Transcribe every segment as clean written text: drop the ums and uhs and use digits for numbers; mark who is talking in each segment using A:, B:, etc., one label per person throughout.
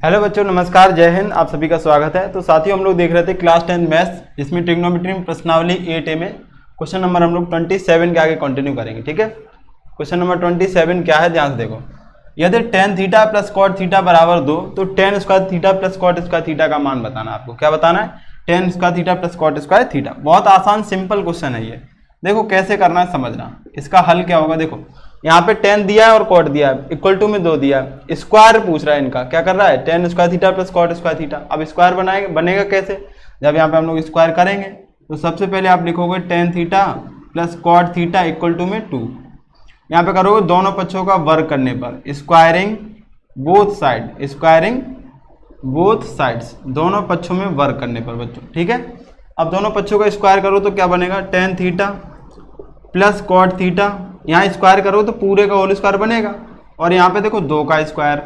A: Hello बच्चों, नमस्कार, जय हिंद। आप सभी का स्वागत है। तो साथियों, हम लोग देख रहे थे क्लास 10 मैथ्स, जिसमें ट्रिग्नोमेट्री में प्रश्नावली 8A में क्वेश्चन नंबर हम लोग 27 के आगे कंटिन्यू करेंगे। ठीक है, क्वेश्चन नंबर 27 क्या है, ध्यान से देखो। यदि tan theta plus cot theta बराबर 2 तो tan square theta plus cot square theta का मान बताना है। आपको क्या बताना है? tan square theta plus cot square theta. बहुत आसान सिंपल क्वेश्चन है ये। देखो कैसे करना है समझना। इसका हल क्या होगा, देखो यहाँ पे tan दिया है और कॉट दिया है, इक्वल टू में 2 दिया है, स्क्वायर पूछ रहा है इनका। क्या कर रहा है? tan square theta plus cot square theta. अब स्क्वायर बनेगा कैसे? जब यहाँ पे हम लोग स्क्वायर करेंगे तो सबसे पहले आप लिखोगे tan theta plus cot theta equal to में 2। यहाँ पे करोगे दोनों पक्षों का वर्ग करने पर, squaring both side, squaring both sides, दोनों पक्षों में वर्ग करने पर बच्चों। ठीक है, अब दोनों पक्षों का स्क्वायर करो तो क्या बनेगा? tan theta plus cot theta. यहाँ स्क्वायर करो तो पूरे का होल स्क्वायर बनेगा, और यहाँ पे देखो 2 का स्क्वायर।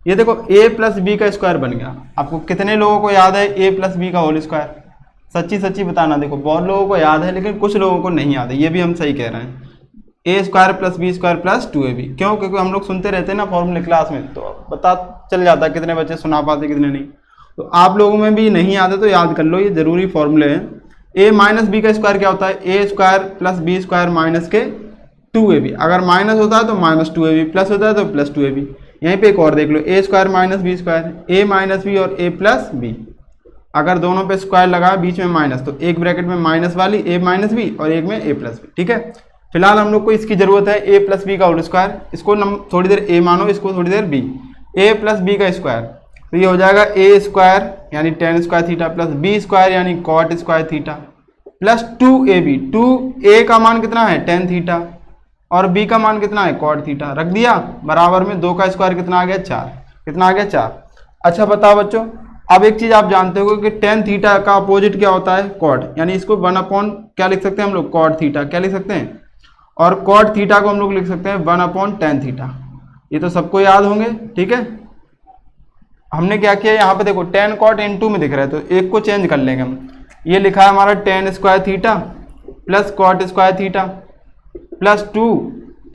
A: ये देखो a प्लस बी का स्क्वायर बन गया। आपको कितने लोगों को याद है a प्लस बी का होल स्क्वायर? सच्ची सच्ची बताना। देखो बहुत लोगों को याद है, लेकिन कुछ लोगों को नहीं याद है। ये भी हम सही कह रहे हैं, a square plus B square plus 2ab। क्यों? क्योंकि हम लोग सुनते रहते हैं ना फॉर्मूले क्लास में, तो पता चल जाता है कितने बच्चे सुना पाते कितने नहीं। तो आप लोगों में भी नहीं याद है तो याद कर लो, ये जरूरी फॉर्मूले हैं। a माइनस बी का स्क्वायर क्या होता है? a square plus B square minus के 2ab। अगर माइनस होता है तो माइनस 2ab, प्लस होता है तो प्लस 2ab। यहीं पे एक और देख लो, a square minus B square, a minus B और a प्लस बी। अगर दोनों पे स्क्वायर लगा बीच में माइनस, तो एक ब्रैकेट में माइनस वाली a माइनस बी और एक में a प्लस बी। ठीक है, फिलहाल हम लोग को इसकी जरूरत है a प्लस बी का होल स्क्वायर। इसको थोड़ी देर a मानो, इसको थोड़ी देर b। a प्लस बी का स्क्वायर, तो ये हो जाएगा a स्क्वायर यानी tan square theta plus b square यानी cot square theta plus 2ab। 2a का मान कितना है? tan थीटा, और b का मान कितना है? Cot theta. रख दिया बराबर में 2 का स्क्वायर कितना आ गया? 4। कितना आ गया? 4। अच्छा बताओ बच्चों, अब एक चीज आप जानते हो कि tan थीटा का अपोजिट क्या होता है? कॉट। यानी इसको 1 क्या लिख सकते हैं हम लोग? Cot theta. क्या लिख सकते हैं? और कॉट थीटा को हम लोग लिख सकते हैं 1/tan थीटा। ये तो सबको याद होंगे। ठीक है, हमने क्या किया यहाँ पे देखो tan कॉट इनटू में दिख रहा है, तो एक को चेंज कर लेंगे हम। ये लिखा है हमारा tan square theta plus cot square theta plus 2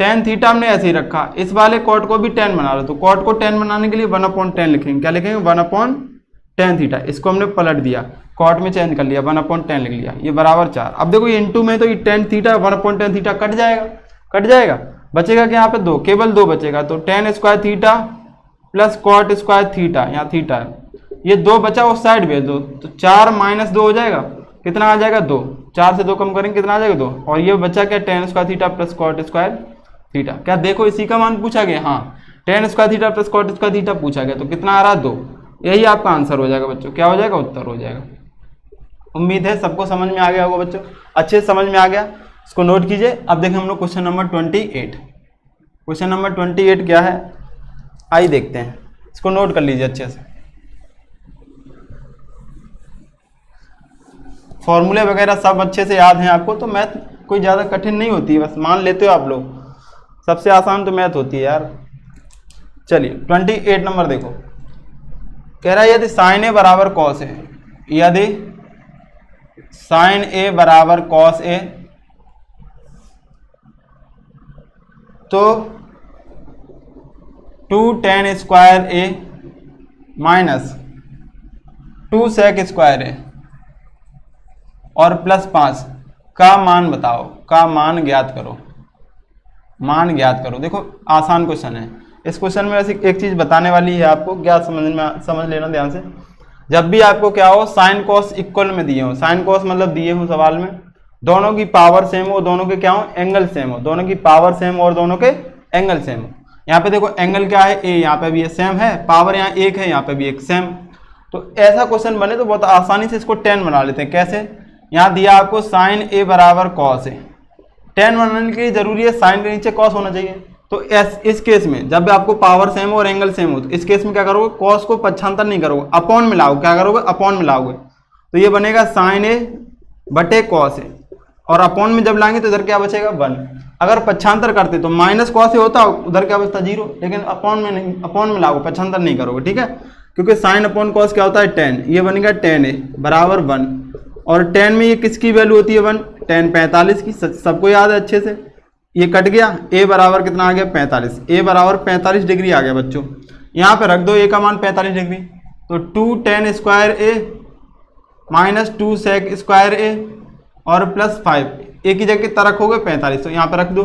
A: tan theta हमने ऐसे ही रखा। इस वाले कॉट को भी tan बना लो, तो कॉट को tan बनाने के लिए 1/tan लिखेंगे। क्या लिखेंगे? 1/tan theta. इसको हमने पलट दिया, कॉट में चेंज कर लिया, 1/tan लिख लिया, ये बराबर 4। अब देखो ये इनटू में, तो ये tan theta 1/tan theta cut जाएगा। कट जाएगा, बचेगा कि यहाँ पे 2, केवल 2 बचेगा। तो tan square theta plus cot square theta, यहाँ थीटा है, ये 2 बचा, उस साइड भेज दो, तो 4 माइनस 2 हो जाएगा। कितना आ जाएगा? 2। 4 से 2 कम करेंगे, कितना आ जाएगा? 2। और ये बचा क्या? tan square theta plus cot square theta. क्या देखो इसी का मान पूछा गया? हाँ, tan square theta plus cot square theta पूछा गया, तो कितना आ रहा? 2। यही आपका आंसर हो जाएगा बच्चों। क्या हो जाएगा? उत्तर हो जाएगा। उम्मीद है सबको समझ में आ गया होगा बच्चों, अच्छे से समझ में आ गया। इसको नोट कीजिए। अब देखें हम लोग क्वेश्चन नंबर 28। क्वेश्चन नंबर 28 क्या है, आइए देखते हैं। इसको नोट कर लीजिए अच्छे से। फॉर्मूले वगैरह सब अच्छे से याद हैं आपको, तो मैथ कोई ज़्यादा कठिन नहीं होती है, बस मान लेते हो आप लोग। सबसे आसान तो मैथ होती है यार। चलिए 28 नंबर देखो, कह रहा है यदि साइन ए बराबर कॉस ए, यदि साइन ए बराबर कॉस ए, तो 2 tan स्क्वायर ए माइनस 2 sec स्क्वायर ए और प्लस 5 का मान बताओ, का मान ज्ञात करो। मान ज्ञात करो। देखो आसान क्वेश्चन है। इस क्वेश्चन में ऐसी एक चीज बताने वाली है आपको, क्या समझ लेना ध्यान से। जब भी आपको क्या हो, साइन कॉस इक्वल में दिए हो, साइन कॉस मतलब दिए हो सवाल में, दोनों की पावर सेम हो, दोनों के क्या हो? एंगल सेम हो। दोनों की पावर सेम और दोनों के एंगल सेम हो। यहाँ पे देखो एंगल क्या है? ए, यहाँ पे भी ये सेम है, पावर यहाँ 1 है, यहाँ पे भी 1 सेम। तो ऐसा क्वेश्चन बने तो बहुत आसानी से इसको 10 बना लेते हैं। कैसे? यहाँ दिया आपको साइन ए बराबर कॉस ए, 10 बनाने के लिए जरूरी है साइन के नीचे कॉस होना चाहिए। तो इस केस में जब आपको पावर सेम हो और एंगल सेम हो, तो इस केस में क्या करोगे? कॉस को पक्षांतर नहीं करोगे, अपॉन में लाओगे। क्या करोगे? अपॉन में लाओगे। तो ये बनेगा साइन ए बटे कॉस ए, और अपॉन में जब लाएंगे तो इधर क्या बचेगा? 1। अगर पक्षांतर करते तो माइनस कॉस ए होता, उधर क्या बचता? 0। लेकिन अपॉन में नहीं, अपॉन में लाओगे, पक्षांतर नहीं करोगे। ठीक है, क्योंकि साइन अपॉन कॉस क्या होता है? 10। ये बनेगा tan ए बराबर 1, और tan में ये किसकी वैल्यू होती है? 1। tan 45 की, सबको याद है अच्छे से। ये कट गया, a बराबर कितना आ गया? 45। a बराबर 45 डिग्री आ गया बच्चों। यहाँ पे रख दो a का मान 45 डिग्री, तो 2 tan square a minus 2 sec square a और प्लस 5 a की जगह कितना रखोगे 45, तो यहाँ पे रख दो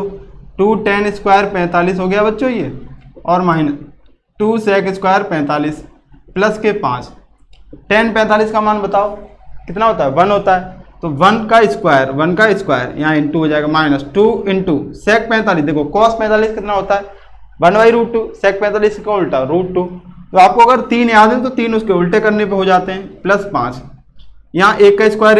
A: 2 tan स्क्वायर 45 हो गया बच्चों ये, और माइनस 2 sec स्क्वायर 45 प्लस के 5। tan 45 का मान बताओ कितना होता है 1 होता है, तो 1 का स्क्वायर यहाँ इंटू हो जाएगा माइनस 2 इंटू sec 45, देखो cos 45 कितना होता है 1/√2, sec 45 का उल्टा √2, तो आपको अगर 3 याद है तो 3 उसके उल्टे करने पे हो जाते हैं, प्लस 5, यहाँ 1 का स्क्वायर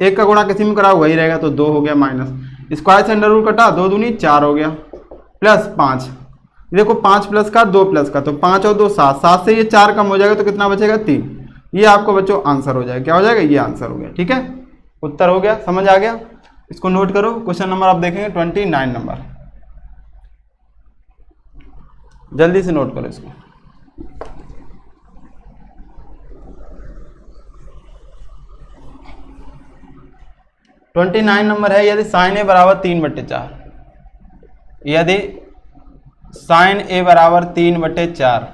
A: 1 का गुणा किसी में करा वही रहेगा तो 2 हो गया, माइनस स्क्वायर से अंडर रूट कटा 2 दूनी 4 हो गया, प्लस 5, देखो 5 प्लस का 2 प्लस का, तो 5 और 2 7, 7 से ये 4 कम हो जाएगा तो कितना बचेगा 3, ये आपको बच्चों आंसर हो जाएगा, क्या हो जाएगा ये आंसर हो गया। ठीक है, उत्तर हो गया, समझ आ गया, इसको नोट करो। क्वेश्चन नंबर आप देखेंगे 29 नंबर, जल्दी से नोट करो इसको। ट्वेंटी 29 नंबर है, यदि साइन ए बराबर 3/4, यदि साइन ए बराबर 3/4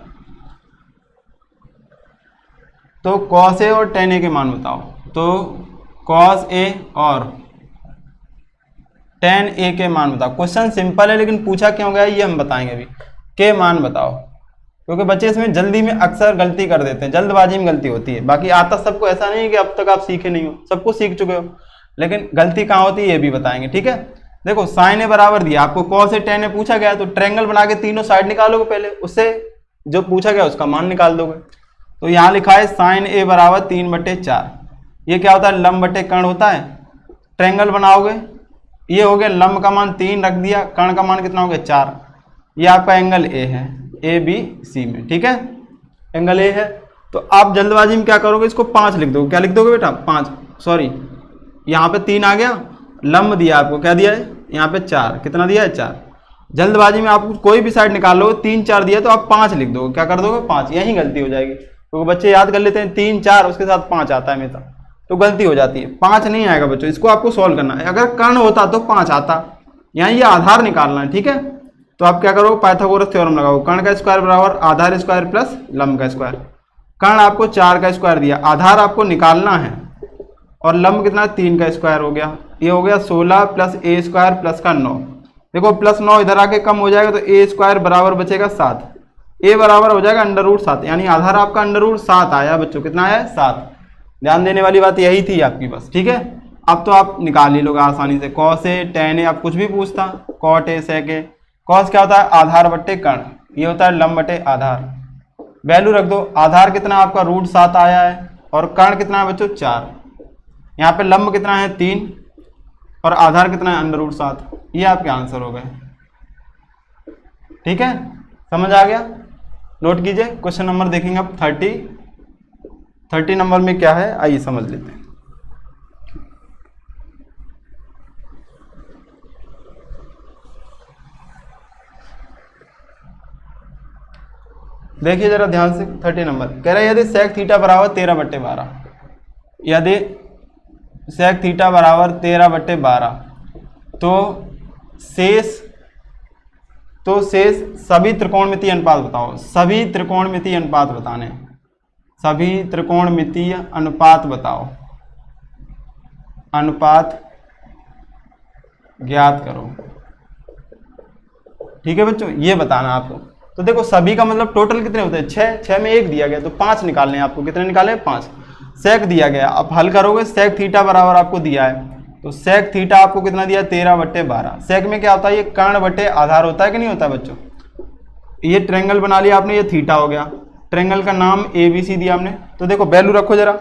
A: तो कॉस ए और टेन ए के मान बताओ। तो कॉस ए और टेन ए के मान बताओ। क्वेश्चन सिंपल है लेकिन पूछा क्यों गया ये हम बताएंगे अभी। के मान बताओ, क्योंकि बच्चे इसमें जल्दी में अक्सर गलती कर देते हैं, जल्दबाजी में गलती होती है। बाकी आता सबको, ऐसा नहीं है कि अब तक आप सीखे नहीं हो, सबको सीख चुके हो, लेकिन गलती कहाँ होती है ये भी बताएंगे। ठीक है, देखो साइन ए बराबर दिया आपको, कॉस ए टेन ए पूछा गया तो ट्रायंगल बना के तीनों साइड निकालोगे पहले, उससे जो पूछा गया उसका मान निकाल दोगे। तो यहाँ लिखा है साइन ए बराबर 3/4, ये क्या होता है लंब बटे कर्ण होता है। ट्रायंगल बनाओगे, ये हो गया लंब का मान 3 रख दिया, कर्ण का मान कितना हो गया 4, ये आपका एंगल ए है, ए बी सी में। ठीक है, एंगल ए है। तो आप जल्दबाजी में क्या करोगे, इसको 5 लिख दोगे। क्या लिख दोगे बेटा 5, सॉरी यहाँ पे 3 आ गया, लंब दिया आपको, क्या दिया है यहाँ पे 4, कितना दिया है 4। जल्दबाजी में आप कोई भी साइड निकाल लोगे, 3 4 दिया तो आप 5 लिख दोगे। क्या कर दोगे 5, यही गलती हो जाएगी, क्योंकि बच्चे याद कर लेते हैं 3 4 उसके साथ 5 आता है हमेशा, तो गलती हो जाती है। 5 नहीं आएगा बच्चों, इसको आपको सॉल्व करना है। अगर कर्ण होता तो 5 आता, यहाँ ये आधार निकालना है। ठीक है, तो आप क्या करोगे पाइथागोरस थ्योरम लगाओ, कर्ण का स्क्वायर बराबर आधार स्क्वायर प्लस लंब का स्क्वायर। कर्ण आपको 4 का स्क्वायर दिया, आधार आपको निकालना है, और लंब कितना 3 का स्क्वायर हो गया, ये हो गया 16 प्लस ए स्क्वायर प्लस का 9। देखो प्लस 9 इधर आके कम हो जाएगा तो ए स्क्वायर बराबर बचेगा 7, ए बराबर हो जाएगा √7, यानी आधार आपका √7 आया बच्चों। कितना आया 7। ध्यान देने वाली बात यही थी आपकी बस। ठीक है, अब तो आप निकाल ही लोगे आसानी से। कॉस ए टेन ए, आप कुछ भी पूछता, cot A sec A. Cos क्या होता है आधार बट्टे कर्ण, ये होता है लंब बटे आधार। वैल्यू रख दो, आधार कितना आपका √7 आया है, और कर्ण कितना है बच्चों 4। यहाँ पे लंब कितना है 3 और आधार कितना है √7, ये आपके आंसर हो गए। ठीक है, समझ आ गया, नोट कीजिए। क्वेश्चन नंबर देखेंगे अब 30 नंबर में क्या है, आइए समझ लेते हैं। देखिए जरा ध्यान से, 30 नंबर कह रहे हैं यदि सेक थीटा बराबर 13/12, यदि सेक थीटा बराबर 13/12 तो शेष सभी त्रिकोणमितीय अनुपात बताओ। सभी त्रिकोणमितीय अनुपात बताने, सभी त्रिकोणमितीय अनुपात बताओ, अनुपात ज्ञात करो। ठीक है बच्चों, ये बताना आपको। तो देखो सभी का मतलब टोटल कितने होते हैं 6 में 1 दिया गया तो 5 निकालने हैं आपको। कितने निकाले 5। सेक दिया गया, अब हल करोगे, सेक थीटा बराबर आपको दिया है, तो सेक थीटा आपको कितना दिया 13/12। सेक में क्या होता है, ये कर्ण बटे आधार होता है कि नहीं होता है बच्चों। ये ट्रायंगल बना लिया आपने, ये थीटा हो गया, ट्रायंगल का नाम ABC दिया हमने। तो देखो वैल्यू रखो जरा,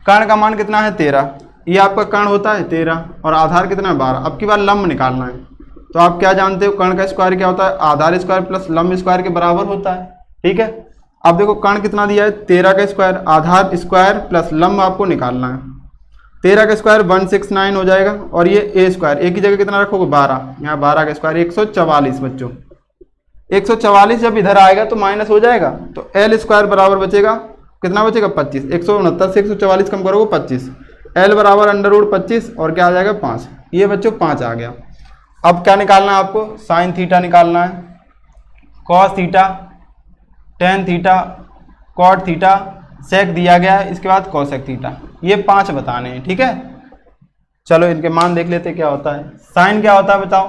A: कर्ण का मान कितना है 13, ये आपका कर्ण होता है 13 और आधार कितना है 12। अब की बार लंब निकालना है, तो आप क्या जानते हो कर्ण का स्क्वायर क्या होता है आधार स्क्वायर प्लस लंब स्क्वायर के बराबर होता है। ठीक है, अब देखो कर्ण कितना दिया है 13 का स्क्वायर, आधार स्क्वायर प्लस लंब आपको निकालना है। 13 का स्क्वायर 169 हो जाएगा, और ये ए स्क्वायर, ए की जगह कितना रखोगे 12, यहाँ 12 का स्क्वायर 144 बच्चों। 144 जब इधर आएगा तो माइनस हो जाएगा, तो एल स्क्वायर बराबर बचेगा कितना बचेगा 25। 169 से 144 कम करोगे 25, एल बराबर √25 और क्या आ जाएगा 5। ये बच्चों 5 आ गया। अब क्या निकालना है आपको, साइन थीटा निकालना है। Cos theta tan theta, cot theta, sec दिया गया है, इसके बाद कोसेक थीटा, ये 5 बताने हैं, ठीक है। चलो इनके मान देख लेते क्या होता है। साइन क्या होता है बताओ,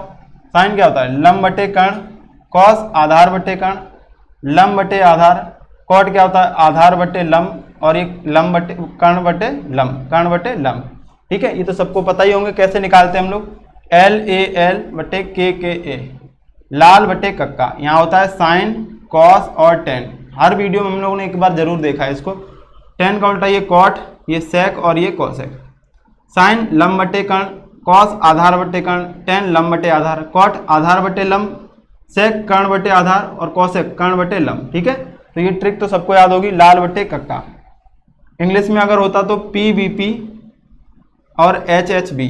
A: साइन क्या होता है, लंब बटे कर्ण, कॉस आधार बटे कर्ण, लंब बटे आधार, कॉट क्या होता है, आधार बटे लंब, और एक लंब बटे कर्ण बटे लंब, कर्ण बटे लंब, ठीक है। ये तो सबको पता ही होंगे कैसे निकालते हैं हम लोग, एल ए एल बटे के ए, लाल बटे कक्का, यहाँ होता है साइन कॉस और टेन, हर वीडियो में हम लोगों ने एक बार जरूर देखा है इसको। टेन का उल्टा ये कॉट, ये सेक और ये कोसेक। साइन लंब बटे कर्ण, कॉस आधार बटे कर्ण, टेन लंब बटे आधार, कॉट आधार बटे लंब, सेक कर्ण बटे आधार और कोसेक कर्ण बटे लंब, ठीक है। तो ये ट्रिक तो सबको याद होगी, लाल बटे कक्का। इंग्लिश में अगर होता तो PVP और HHB,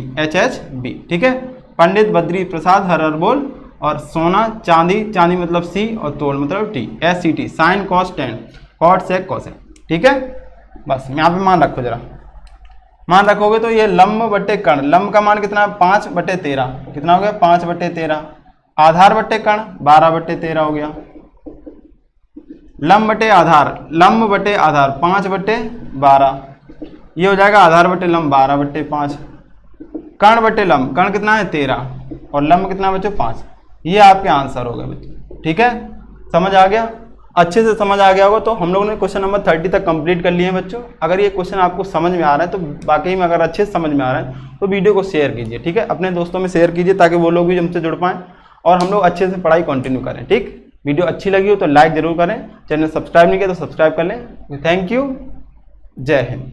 A: ठीक है। पंडित बद्री प्रसाद हर हर बोल, और सोना चांदी, चांदी मतलब C और तोल मतलब T, SCT, sine cos tan, cot sec cosec, ठीक है। बस यहाँ पे मान रखो जरा, मान रखोगे तो ये लंब बटे कर्ण, लंब का मान कितना है 5/13, कितना हो गया 5/13, आधार बटे कर्ण 12/13 हो गया, लंब बटे आधार, लंब बटे आधार 5/12, ये हो जाएगा आधार बटे लंब 12/5, कर्ण बटे लंब, कर्ण कितना है 13 और लंब कितना बच्चों 5, ये आपके आंसर हो गए बच्चों, ठीक है। समझ आ गया, अच्छे से समझ आ गया होगा। तो हम लोगों ने क्वेश्चन नंबर 30 तक कंप्लीट कर लिए हैं बच्चों। अगर ये क्वेश्चन आपको समझ में आ रहा है तो वाकई में अगर अच्छे से समझ में आ रहा है तो वीडियो को शेयर कीजिए, ठीक है, अपने दोस्तों में शेयर कीजिए ताकि वो लोग भी हमसे जुड़ पाएँ और हम लोग अच्छे से पढ़ाई कंटिन्यू करें, ठीक। वीडियो अच्छी लगी हो तो लाइक जरूर करें, चैनल सब्सक्राइब नहीं किया तो सब्सक्राइब कर लें। थैंक यू, जय हिंद।